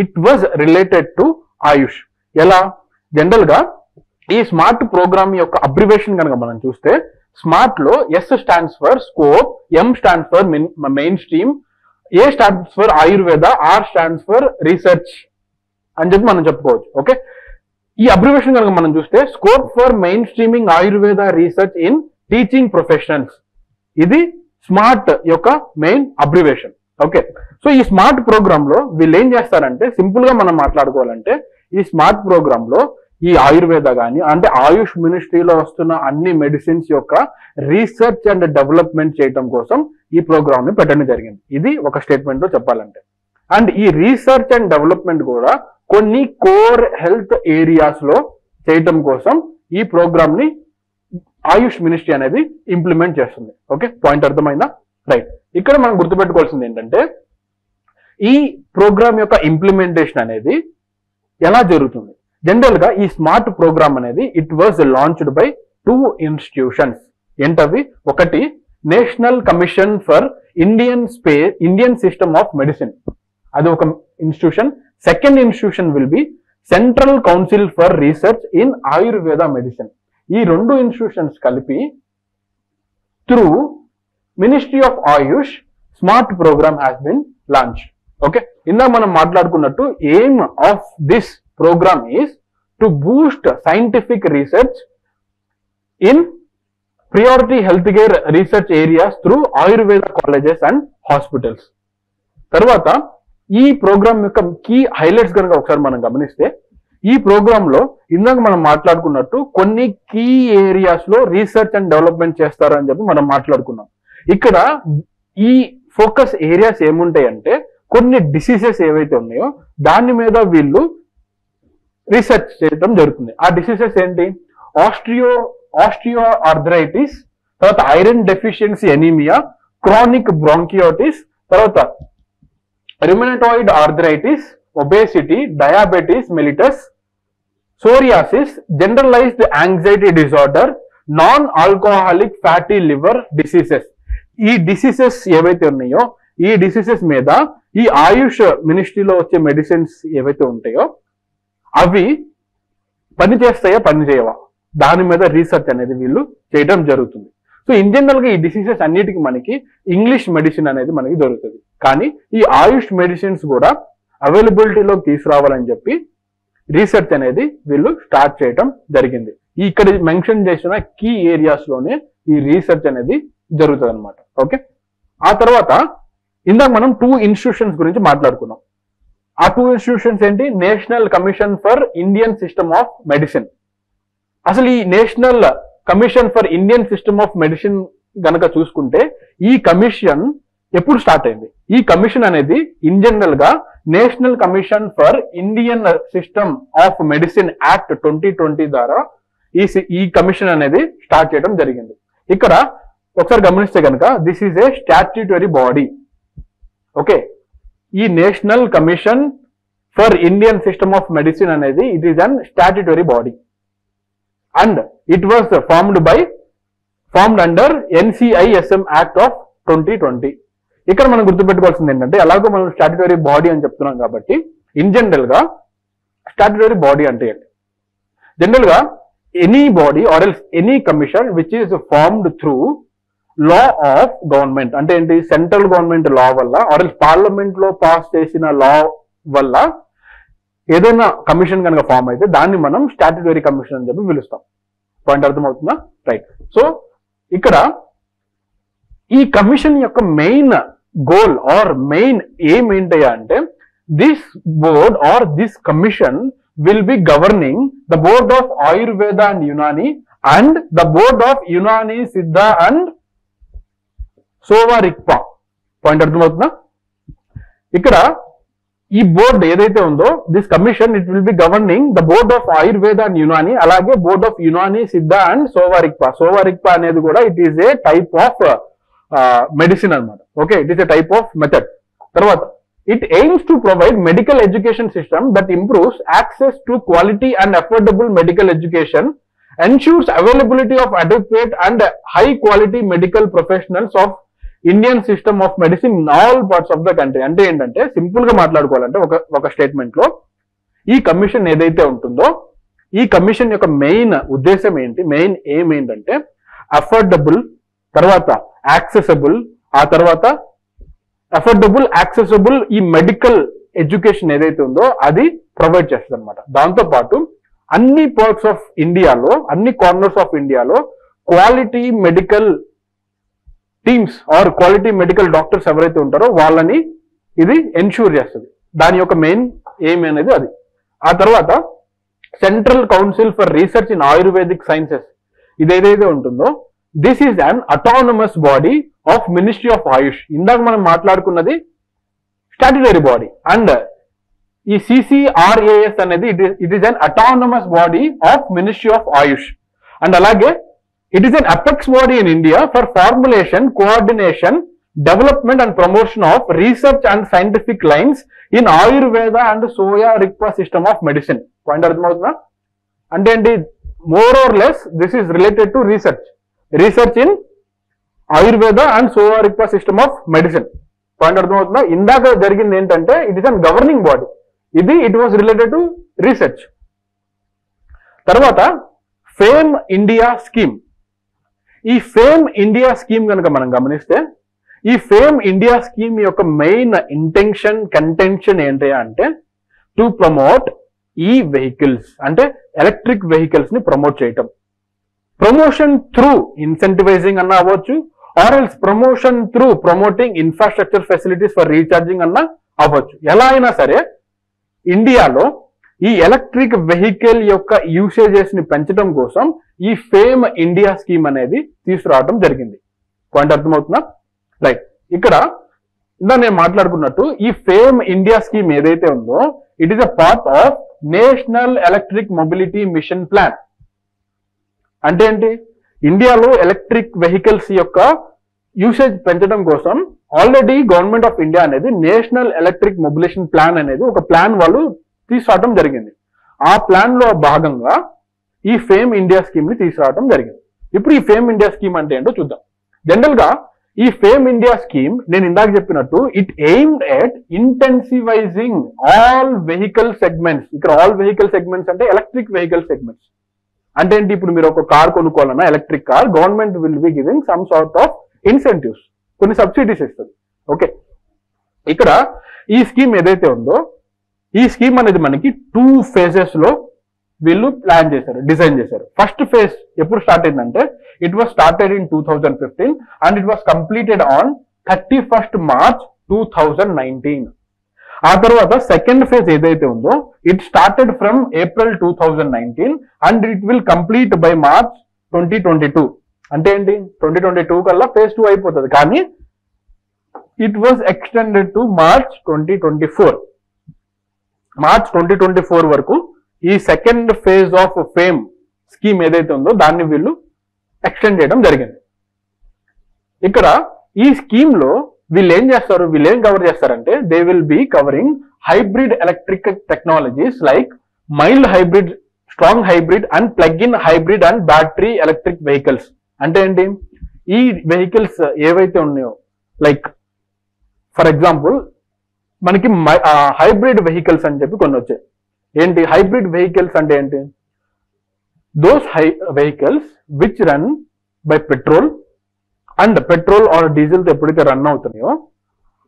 Speaker 1: ఇట్ వాజ్ రిలేటెడ్ టు ఆయుష్. ఎలా? జనరల్ గా ఈ స్మార్ట్ ప్రోగ్రామ్ యొక్క అబ్రివేషన్ కనుక మనం చూస్తే స్మార్ట్ లో yes stands for scope, M stands for main stream, A stands for Ayurveda, are stands for research అని చెప్పి మనం చెప్పుకోవచ్చు. ఓకే, ఈ అబ్రివేషన్ కనుక మనం చూస్తే scope for main streaming Ayurveda research in teaching professionals, ఇది స్మార్ట్ యొక్క మెయిన్ అబ్రివేషన్. ఓకే, సో ఈ స్మార్ట్ ప్రోగ్రామ్ లో వీళ్ళు ఏం చేస్తారంటే సింపుల్ గా మనం మాట్లాడుకోవాలంటే ఈ స్మార్ట్ ప్రోగ్రామ్ లో ఈ ఆయుర్వేద కానీ అంటే ఆయుష్ మినిస్ట్రీలో వస్తున్న అన్ని మెడిసిన్స్ యొక్క రీసెర్చ్ అండ్ డెవలప్మెంట్ చేయడం కోసం ఈ ప్రోగ్రామ్ ని పెట్టడం జరిగింది. ఇది ఒక స్టేట్మెంట్ లో చెప్పాలంటే. అండ్ ఈ రీసెర్చ్ అండ్ డెవలప్మెంట్ కూడా కొన్ని కోర్ హెల్త్ ఏరియాస్ లో చేయటం కోసం ఈ ప్రోగ్రామ్ ని ఆయుష్ మినిస్ట్రీ అనేది ఇంప్లిమెంట్ చేస్తుంది. ఓకే, పాయింట్ అర్థమైందా? రైట్. ఇక్కడ మనం గుర్తుపెట్టుకోవాల్సింది ఏంటంటే ఈ ప్రోగ్రామ్ యొక్క ఇంప్లిమెంటేషన్ అనేది ఎలా జరుగుతుంది? జనరల్ గా ఈ స్మార్ట్ ప్రోగ్రామ్ అనేది it was launched by 2 institutions. ఏంటవి? ఒకటి national commission for Indian system of medicine, అది ఒక institution. Second institution will be central council for research in Ayurveda medicine. ఈ 2 ఇన్స్టిట్యూషన్స్ కలిపి through ministry of AYUSH smart programme has been launched. Okay, ఇందాక మనం మాట్లాడుకున్నట్టు aim of this program is to boost scientific research in priority healthcare research areas through Ayurveda colleges and hospitals. తర్వాత ఈ programme యొక్క key highlights కనుక ఒకసారి మనం గమనిస్తే ఈ ప్రోగ్రామ్ లో ఇందాక మనం మాట్లాడుకున్నట్టు కొన్ని కీ ఏరియాస్ లో రీసెర్చ్ అండ్ డెవలప్మెంట్ చేస్తారని చెప్పి మనం మాట్లాడుకున్నాం. ఇక్కడ ఈ ఫోకస్ ఏరియాస్ ఏముంటాయి అంటే కొన్ని డిసీజెస్ ఏవైతే ఉన్నాయో దాని మీద వీళ్ళు రీసెర్చ్ చేయడం జరుగుతుంది. ఆ డిసీజెస్ ఏంటి? ఆస్ట్రియో ఆర్థరైటిస్, తర్వాత iron deficiency anaemia, chronic bronchitis, తర్వాత rheumatoid arthritis, obesity, diabetes mellitus, psoriasis, generalised anxiety disorder, non alcoholic fatty liver diseases. ఈ డిసీజెస్ ఏవైతే ఉన్నాయో ఈ డిసీజెస్ మీద ఈ ఆయుష్ మినిస్ట్రీలో వచ్చే మెడిసిన్స్ ఏవైతే ఉంటాయో అవి పని చేస్తాయా పని చేయవా దాని మీద రీసెర్చ్ అనేది వీళ్ళు చేయడం జరుగుతుంది. సో ఇన్ జనరల్ గా ఈ డిసీజెస్ అన్నిటికీ మనకి ఇంగ్లీష్ మెడిసిన్ అనేది మనకి దొరుకుతుంది. కానీ ఈ ఆయుష్ మెడిసిన్స్ కూడా అవైలబిలిటీలోకి తీసుకురావాలని చెప్పి రీసెర్చ్ అనేది వీళ్ళు స్టార్ట్ చేయడం జరిగింది. ఇక్కడ మెన్షన్ చేసిన కీ ఏరియాస్ లోనే ఈ రీసెర్చ్ అనేది జరుగుతుంది అనమాట. ఓకే, ఆ తర్వాత ఇందాక మనం 2 ఇన్స్టిట్యూషన్స్ గురించి మాట్లాడుకున్నాం. ఆ 2 ఇన్స్టిట్యూషన్స్ ఏంటి? National commission for Indian system of medicine. అసలు ఈ national commission for Indian system of medicine గనక చూసుకుంటే ఈ కమిషన్ ఎప్పుడు స్టార్ట్ అయింది? ఈ కమిషన్ అనేది ఇన్ జనరల్ గా national commission for Indian system of medicine act 2020 ద్వారా ఈ కమిషన్ అనేది స్టార్ట్ చేయడం జరిగింది. ఇక్కడ ఒకసారి గమనిస్తే కనుక this is a statutory body. Okay, ఈ national commission for Indian system of medicine అనేది it is an statutory body and it was formed under NCISM act of 2020. ఇక్కడ మనం గుర్తుపెట్టుకోవాల్సింది ఏంటంటే ఎలాగో మనం స్టాట్యూటరీ బాడీ అని చెప్తున్నాం కాబట్టి ఇన్ జనరల్ గా స్టాట్యూటరీ బాడీ అంటే ఏంటి? జనరల్ గా any body or else any commission which is formed through law of government. అంటే ఏంటి? సెంట్రల్ గవర్నమెంట్ లా వల్ల ఆర్ ఎల్స్ పార్లమెంట్ లో పాస్ చేసిన లా వల్ల ఏదైనా కమిషన్ కనుక ఫామ్ అయితే దాన్ని మనం స్టాట్యూటరీ కమిషన్ అని చెప్పి పిలుస్తాం. పాయింట్ అర్థమవుతుందా? రైట్. సో ఇక్కడ ఈ కమిషన్ యొక్క main goal or main aim ఏంటయ్యా అంటే this board or this commission will be governing the board of Ayurveda and Unani and the board of Unani Siddha and సోవా రిక్పా. Point అర్థమవుతుందా? ఇక్కడ ఈ బోర్డ్ ఏదైతే ఉందో this commission it will be governing the board of Ayurveda and Unani, అలాగే board of Unani, Siddha and Sowa Rigpa. Sowa Rigpa అనేది కూడా it is a type of medicine అనమాట. Okay, it is a type of method. తర్వాత it aims to provide medical education system that improves access to quality and affordable medical education, ensures availability of adequate and high quality medical professionals of Indian system of medicine in all parts of the country. అంటే ఏంటంటే simple గా మాట్లాడుకోవాలంటే ఒక statement లో ఈ commission ఏదైతే ఉంటుందో ఈ కమిషన్ యొక్క మెయిన్ ఉద్దేశం ఏంటి, మెయిన్ ఎయిమ్ ఏంటంటే అఫోర్డబుల్, తర్వాత యాక్సెసబుల్, ఆ తర్వాత అఫోర్డబుల్ యాక్సెసబుల్ ఈ మెడికల్ ఎడ్యుకేషన్ ఏదైతే ఉందో అది ప్రొవైడ్ చేస్తుంది అనమాట. దాంతో పాటు అన్ని పార్ట్స్ ఆఫ్ ఇండియాలో, అన్ని కార్నర్స్ ఆఫ్ ఇండియాలో quality medical teams are quality medical doctors ఎవరైతే ఉంటారో వాళ్ళని ఇది ఎన్ష్యూర్ చేస్తుంది. దాని యొక్క మెయిన్ ఎయిమ్ అనేది అది. ఆ తర్వాత central council for research in Ayurvedic sciences ఇదేదైతే ఉంటుందో this is an autonomous body of ministry of AYUSH. ఇందాక మనం మాట్లాడుకున్నది స్టాట్యుటరీ బాడీ, అండ్ ఈ CCRAS అనేది it is an autonomous body of ministry of AYUSH. And అలాగే it is an apex body in India for formulation, coordination, development and promotion of research and scientific lines in Ayurveda and Sowa Rigpa system of medicine. Point అర్థమవుతుందా? అంటే ఏంటి, more or less this is related to research in Ayurveda and Sowa Rigpa system of medicine. Point అర్థమవుతుందా? ఇందాక జరిగింది ఏంటంటే it is an governing body, ఇది it was related to research. తర్వాత FAME India scheme. ఈ ఫేమ్ ఇండియా స్కీమ్ కనుక మనం గమనిస్తే ఈ ఫేమ్ ఇండియా స్కీమ్ యొక్క మెయిన్ కంటెన్షన్ ఏంటి అంటే టు ప్రమోట్ ఈ వెహికల్స్, అంటే ఎలక్ట్రిక్ వెహికల్స్ ని ప్రమోట్ చేయటం. ప్రమోషన్ త్రూ ఇన్సెంటివైజింగ్ అన్న అవ్వచ్చు, or else promotion through promoting infrastructure facilities for recharging అన్న అవ్వచ్చు. ఎలా అయినా సరే ఇండియాలో ఈ ఎలక్ట్రిక్ వెహికల్ యొక్క యూసేజెస్ ని పెంచడం కోసం ఈ ఫేమ్ ఇండియా స్కీమ్ అనేది తీసుకురావడం జరిగింది. పాయింట్ అర్థమవుతుందా? రైట్. ఇక్కడ ఇందా నేను మాట్లాడుకున్నట్టు ఈ ఫేమ్ ఇండియా స్కీమ్ ఏదైతే ఉందో it is a part of national electric mobility mission plan. అంటే ఏంటి, ఇండియాలో ఎలక్ట్రిక్ వెహికల్స్ యొక్క యూసేజ్ పెంచడం కోసం ఆల్రెడీ గవర్నమెంట్ ఆఫ్ ఇండియా అనేది నేషనల్ ఎలక్ట్రిక్ మొబిలిషన్ ప్లాన్ అనేది ఒక ప్లాన్ వాళ్ళు తీసుకురావడం జరిగింది. ఆ ప్లాన్ లో భాగంగా ఈ ఫేమ్ ఇండియా స్కీమ్ ని తీసుకురావడం జరిగింది. ఇప్పుడు ఈ ఫేమ్ ఇండియా స్కీమ్ అంటే ఏంటో చూద్దాం. జనరల్ గా ఈ ఫేమ్ ఇండియా స్కీమ్ నేను ఇందాక చెప్పినట్టు it aimed at incentivising all vehicle segments. ఇక్కడ ఆల్ వెహికల్ సెగ్మెంట్స్ అంటే ఎలక్ట్రిక్ వెహికల్ సెగ్మెంట్స్. అంటే ఏంటి, ఇప్పుడు మీరు ఒక కార్ కొనుక్కోవాలన్నా electric car government will be giving some sort of incentives, కొన్ని సబ్సిడీస్ ఇస్తుంది. ఓకే, ఇక్కడ ఈ స్కీమ్ ఏదైతే ఉందో ఈ స్కీమ్ అనేది మనకి 2 phases లో వీళ్ళు ప్లాన్ చేశారు, డిజైన్ చేశారు. ఫస్ట్ ఫేజ్ ఎప్పుడు స్టార్ట్ అయిందంటే it was started in 2015 and it was completed on 31st March 2019. ఆ తర్వాత సెకండ్ ఫేజ్ ఏదైతే ఉందో it started from April 2019 and it will complete by March 2022. అంటే ఏంటి, 2022 కల్లా ఫేజ్ 2 అయిపోతుంది. కానీ it was extended to March 2024. March 2024 వరకు ఈ second phase of fame scheme ఏదైతే ఉందో దాన్ని వీళ్ళు ఎక్స్టెండ్ చేయడం జరిగింది. ఇక్కడ ఈ స్కీమ్ లో వీళ్ళు ఏం చేస్తారు, వీళ్ళు ఏం కవర్ చేస్తారంటే they will be covering hybrid electric technologies like mild hybrid, strong hybrid and plug in hybrid and battery electric vehicles. అంటే ఏంటి, ఈ వెహికల్స్ ఏవైతే ఉన్నాయో లైక్ ఫర్ ఎగ్జాంపుల్ మనకి హైబ్రిడ్ వెహికల్స్ అని చెప్పి కొన్ని వచ్చాయి. ఏంటి హైబ్రిడ్ వెహికల్స్ అంటే ఏంటి, those vehicles which run by petrol and petrol are diesel తో ఎప్పుడైతే రన్ అవుతున్నాయో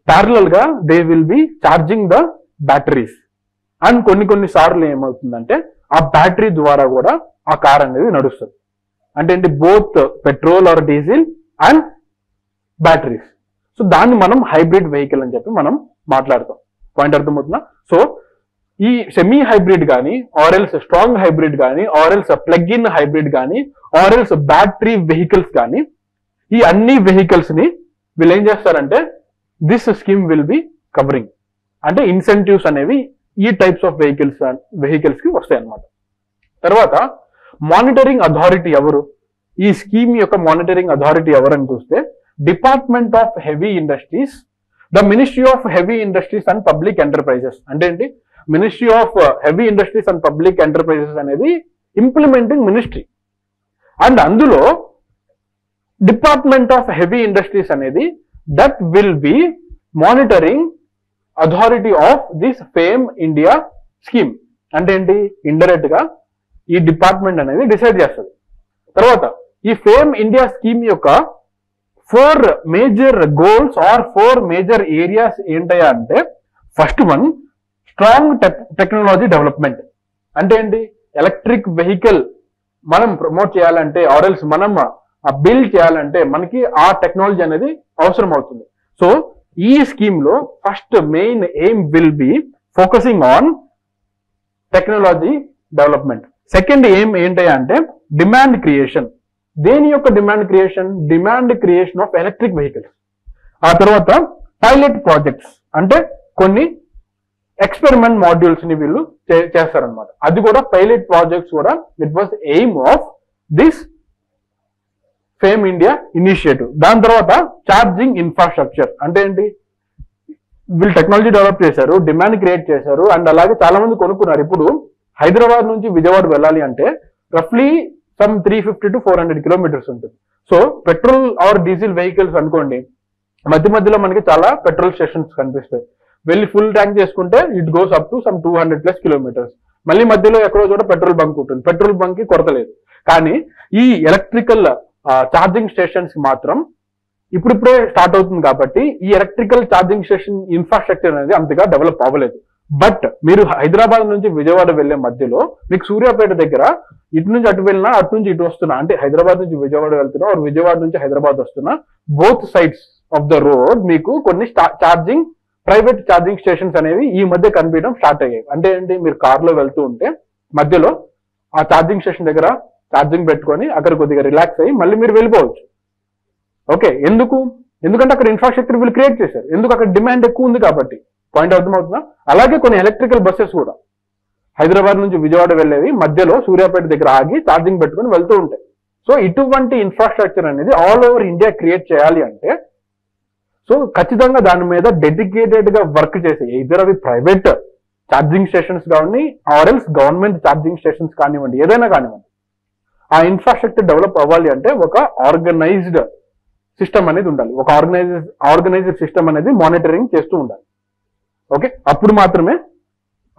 Speaker 1: ప్యారలల్ గా they will be charging the batteries. And కొన్ని సార్లు ఏమవుతుందంటే ఆ బ్యాటరీ ద్వారా కూడా ఆ కార్ అనేది నడుస్తుంది. అంటే ఏంటి, both petrol are diesel and batteries. So దాన్ని మనం హైబ్రిడ్ వెహికల్ అని చెప్పి మనం మాట్లాడతాం. పాయింట్ అర్థమవుతుందా? సో ఈ సెమీ హైబ్రిడ్ కానీ ఆర్ఎల్స్ స్ట్రాంగ్ హైబ్రిడ్ కానీ ఆర్ఎల్స్ ప్లగ్ ఇన్ హైబ్రిడ్ కానీ ఆర్ఎల్స్ బ్యాటరీ వెహికల్స్ కానీ ఈ అన్ని వెహికల్స్ ని వీళ్ళు ఏం చేస్తారంటే this scheme will be covering. అంటే ఇన్సెంటివ్స్ అనేవి ఈ టైప్స్ ఆఫ్ వెహికల్స్ కి వస్తాయి అన్నమాట. తర్వాత మానిటరింగ్ అథారిటీ ఎవరు, ఈ స్కీమ్ యొక్క మానిటరింగ్ అథారిటీ ఎవరని చూస్తే department of heavy industries, the ministry of heavy industries and public enterprises. అంటే ఏంటి, ministry of heavy industries and public enterprises అనేది ఇంప్లిమెంటింగ్ మినిస్ట్రీ, అండ్ అందులో డిపార్ట్మెంట్ ఆఫ్ హెవీ ఇండస్ట్రీస్ అనేది that will be monitoring authority of this fame India scheme. అంటే ఏంటి, indirect గా ఈ department అనేది డిసైడ్ చేస్తుంది. తర్వాత ఈ ఫేమ్ ఇండియా స్కీమ్ యొక్క 4 major goals or 4 major areas ఏంటయ్యా అంటే, first one strong technology development. అంటే ఏంటి, ఎలక్ట్రిక్ వెహికల్ మనం ప్రమోట్ చేయాలంటే ఆర్ఎల్స్ మనం బిల్డ్ చేయాలంటే మనకి ఆ టెక్నాలజీ అనేది అవసరం అవుతుంది. సో ఈ స్కీమ్ లో first main aim will be focusing on technology development. Second aim ఏంటయ్యా అంటే డిమాండ్ క్రియేషన్. దేని యొక్క demand creation, demand creation of electric vehicles. ఆ తర్వాత పైలట్ ప్రాజెక్ట్స్, అంటే కొన్ని ఎక్స్పెరిమెంట్ మాడ్యూల్స్ ని వీళ్ళు చేస్తారనమాట. అది కూడా పైలట్ ప్రాజెక్ట్స్ కూడా it was aim of this fame India initiative. దాని తర్వాత ఛార్జింగ్ ఇన్ఫ్రాస్ట్రక్చర్. అంటే ఏంటి, వీళ్ళు టెక్నాలజీ డెవలప్ చేశారు, డిమాండ్ క్రియేట్ చేశారు, అండ్ అలాగే చాలా మంది కొనుక్కున్నారు. ఇప్పుడు హైదరాబాద్ నుంచి విజయవాడ వెళ్ళాలి అంటే రఫ్లీ సమ్ 350 to 400 కిలోమీటర్స్ ఉంటుంది. So petrol are diesel vehicles అనుకోండి, మధ్య మధ్యలో మనకి చాలా పెట్రోల్ స్టేషన్స్ కనిపిస్తాయి. వెళ్ళి ఫుల్ ట్యాంక్ చేసుకుంటే it goes up to some 200+ kilometres. మళ్ళీ మధ్యలో ఎక్కడో చోట పెట్రోల్ బంక్ ఉంటుంది. పెట్రోల్ బంక్ కి కొరత లేదు. కానీ ఈ ఎలక్ట్రికల్ ఛార్జింగ్ స్టేషన్స్ కి మాత్రం ఇప్పుడిప్పుడే స్టార్ట్ అవుతుంది కాబట్టి ఈ ఎలక్ట్రికల్ ఛార్జింగ్ స్టేషన్ ఇన్ఫ్రాస్ట్రక్చర్ అనేది అంతగా డెవలప్ అవ్వలేదు. బట్ మీరు హైదరాబాద్ నుంచి విజయవాడ వెళ్లే మధ్యలో మీకు సూర్యాపేట దగ్గర ఇటు నుంచి అటు వెళ్ళినా, అటు నుంచి ఇటు వస్తున్నా, అంటే హైదరాబాద్ నుంచి విజయవాడ వెళ్తున్నా ఆర్ విజయవాడ నుంచి హైదరాబాద్ వస్తున్నా, both sides of the road మీకు కొన్ని ప్రైవేట్ ఛార్జింగ్ స్టేషన్స్ అనేవి ఈ మధ్య కనిపించడం స్టార్ట్ అయ్యాయి. అంటే ఏంటి, మీరు కార్ లో వెళ్తూ ఉంటే మధ్యలో ఆ ఛార్జింగ్ స్టేషన్ దగ్గర ఛార్జింగ్ పెట్టుకొని అక్కడ కొద్దిగా రిలాక్స్ అయ్యి మళ్ళీ మీరు వెళ్ళిపోవచ్చు. ఓకే, ఎందుకంటే అక్కడ ఇన్ఫ్రాస్ట్రక్చర్ వీళ్ళు క్రియేట్ చేశారు. ఎందుకు, అక్కడ డిమాండ్ ఎక్కువ ఉంది కాబట్టి. పాయింట్ అర్థమవుతుందా? అలాగే కొన్ని ఎలక్ట్రికల్ బస్సెస్ కూడా హైదరాబాద్ నుంచి విజయవాడ వెళ్ళేవి మధ్యలో సూర్యాపేట దగ్గర ఆగి ఛార్జింగ్ పెట్టుకుని వెళ్తూ ఉంటాయి. సో ఇటువంటి ఇన్ఫ్రాస్ట్రక్చర్ అనేది ఆల్ ఓవర్ ఇండియా క్రియేట్ చేయాలి అంటే, సో ఖచ్చితంగా దాని మీద డెడికేటెడ్ గా వర్క్ చేసే ఇద్దరు అవి ప్రైవేట్ ఛార్జింగ్ స్టేషన్స్ కానివ్వండి ఆర్ఎల్స్ గవర్నమెంట్ ఛార్జింగ్ స్టేషన్స్ కానివ్వండి, ఏదైనా కానివ్వండి, ఆ ఇన్ఫ్రాస్ట్రక్చర్ డెవలప్ అవ్వాలి అంటే ఒక ఆర్గనైజ్డ్ సిస్టమ్ అనేది ఉండాలి. ఒక ఆర్గనైజ్డ్ సిస్టమ్ అనేది మానిటరింగ్ చేస్తూ ఉండాలి. ఓకే, అప్పుడు మాత్రమే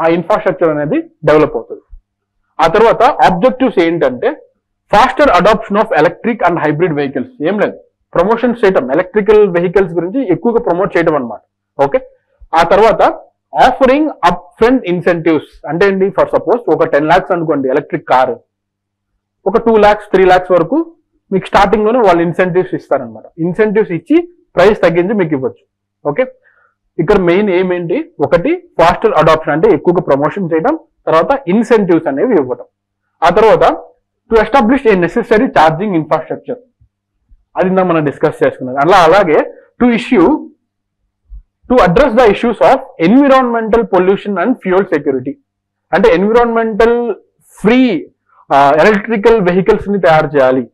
Speaker 1: ఆ ఇన్ఫ్రాస్ట్రక్చర్ అనేది డెవలప్ అవుతుంది. ఆ తర్వాత ఆబ్జెక్టివ్స్ ఏంటంటే faster adoption of electric and hybrid vehicles. ఏం లేదు, ప్రమోషన్ చేయటం, ఎలక్ట్రికల్ వెహికల్స్ గురించి ఎక్కువగా ప్రమోట్ చేయడం అనమాట. ఓకే, ఆ తర్వాత ఆఫరింగ్ అప్ ఫ్రంట్ ఇన్సెంటివ్స్. అంటే ఏంటి, ఫర్ సపోజ్ ఒక 10 lakhs అనుకోండి ఎలక్ట్రిక్ కార్, ఒక 2 lakhs 3 lakhs వరకు మీకు స్టార్టింగ్ లోనే వాళ్ళు ఇన్సెంటివ్స్ ఇస్తారనమాట. ఇన్సెంటివ్స్ ఇచ్చి ప్రైస్ తగ్గించి మీకు ఇవ్వచ్చు. ఓకే, ఇక్కడ మెయిన్ ఏమేంటి, ఒకటి ఫాస్టర్ అడాప్షన్ అంటే ఎక్కువగా ప్రమోషన్ చేయడం, తర్వాత ఇన్సెంటివ్స్ అనేవి ఇవ్వడం. ఆ తర్వాత to establish A necessary charging infrastructure, అది మనం డిస్కస్ చేసుకున్నది. అలాగే to address the issues of environmental pollution and fuel security. అంటే ఎన్విరాన్మెంటల్ ఫ్రీ ఎలక్ట్రికల్ వెహికల్స్ ని తయారు చేయాలి,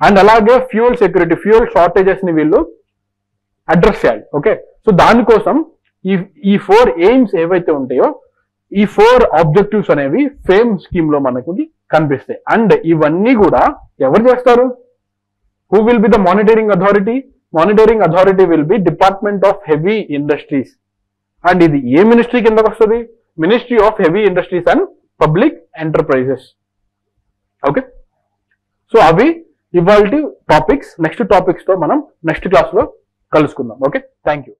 Speaker 1: అండ్ అలాగే ఫ్యూయల్ సెక్యూరిటీ, ఫ్యూయల్ షార్టేజెస్ ని వీళ్ళు అడ్రస్ చేయాలి. ఓకే, సో దానికోసం ఈ 4 ఎయిమ్స్ ఏవైతే ఉంటాయో ఈ 4 ఆబ్జెక్టివ్స్ అనేవి ఫేమ్ స్కీమ్ లో మనకు కనిపిస్తాయి. అండ్ ఇవన్నీ కూడా ఎవరు చేస్తారు? Who will be the monitoring authority? Monitoring authority will be department of heavy industries. And ఇది ఏ మినిస్ట్రీ కిందకు వస్తుంది? Ministry of heavy industries and public enterprises. Okay, so అవి ఇవాల్టి టాపిక్స్. నెక్స్ట్ టాపిక్స్ తో మనం నెక్స్ట్ క్లాస్ లో కలుసుకుందాం. Okay, thank you.